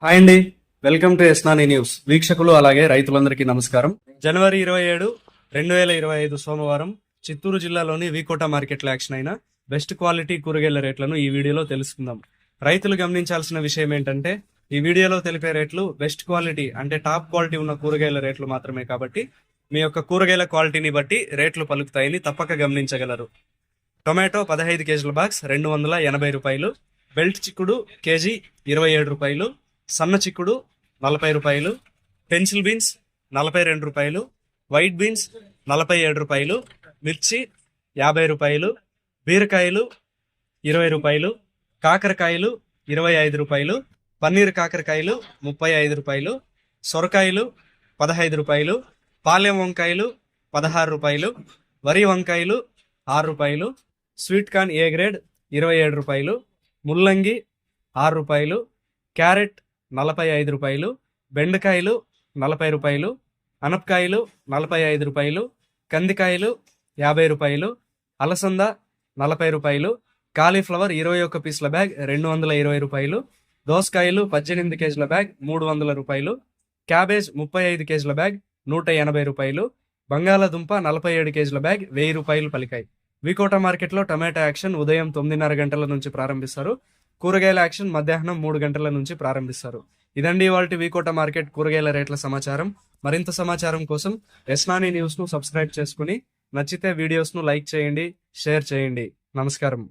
Hi అండి, welcome to ఎస్నాని news. వీక్షకులు అలాగే రైతులందరికీ నమస్కారం. జనవరి 27, 2025 సోమవారం చిత్తూరు జిల్లాలోని వీకోట మార్కెట్లో యాక్షన్ అయిన బెస్ట్ క్వాలిటీ కూరగాయల రేట్లను ఈ వీడియోలో తెలుసుకుందాం. రైతులు గమనించాల్సిన విషయం ఏంటంటే, ఈ వీడియోలో తెలిపే రేట్లు బెస్ట్ క్వాలిటీ అంటే టాప్ క్వాలిటీ ఉన్న కూరగాయల రేట్లు మాత్రమే కాబట్టి మీ యొక్క కూరగాయల క్వాలిటీని బట్టి రేట్లు పలుకుతాయని తప్పక గమనించగలరు. టొమాటో 15 కేజీల బాక్స్ 280 రూపాయలు, బెల్ట్ చిక్కుడు కేజీ 27 రూపాయలు, సన్న చిక్కుడు 40 రూపాయలు, పెన్సిల్ బీన్స్ 42 రూపాయలు, వైట్ బీన్స్ 47 రూపాయలు, మిర్చి 50 రూపాయలు, బీరకాయలు 20 రూపాయలు, కాకరకాయలు 25 రూపాయలు, పన్నీర్ కాకరకాయలు 35 రూపాయలు, సొరకాయలు 15 రూపాయలు, పాలెం వంకాయలు 16 రూపాయలు, వరి వంకాయలు 6 రూపాయలు, స్వీట్ కార్న్ ఏ గ్రేడ్ 27 రూపాయలు, ముల్లంగి 6 రూపాయలు, క్యారెట్ 45 రూపాయలు, బెండకాయలు 40 రూపాయలు, అనపకాయలు 45 రూపాయలు, కందికాయలు 50 రూపాయలు, అలసంద 40 రూపాయలు, కాలీఫ్లవర్ 21 పీసుల బ్యాగ్ 220 రూపాయలు, దోసకాయలు 18 కేజీల బ్యాగ్ 300 రూపాయలు, క్యాబేజ్ 35 కేజీల బ్యాగ్ 180 రూపాయలు, బంగాళాదుంప 47 కేజీల బ్యాగ్ 1000 రూపాయలు పలికాయి. వీకోట మార్కెట్లో టమాటా యాక్షన్ ఉదయం 9:30 గంటల నుంచి ప్రారంభిస్తారు. కూరగాయల యాక్షన్ మధ్యాహ్నం 3 గంటల నుంచి ప్రారంభిస్తారు. ఇదండి ఇవాల్టి వీకోట మార్కెట్ కూరగాయల రేట్ల సమాచారం. మరింత సమాచారం కోసం ఎస్నాని న్యూస్ ను సబ్స్క్రైబ్ చేసుకుని నచ్చితే వీడియోస్ ను లైక్ చేయండి, షేర్ చేయండి. నమస్కారం.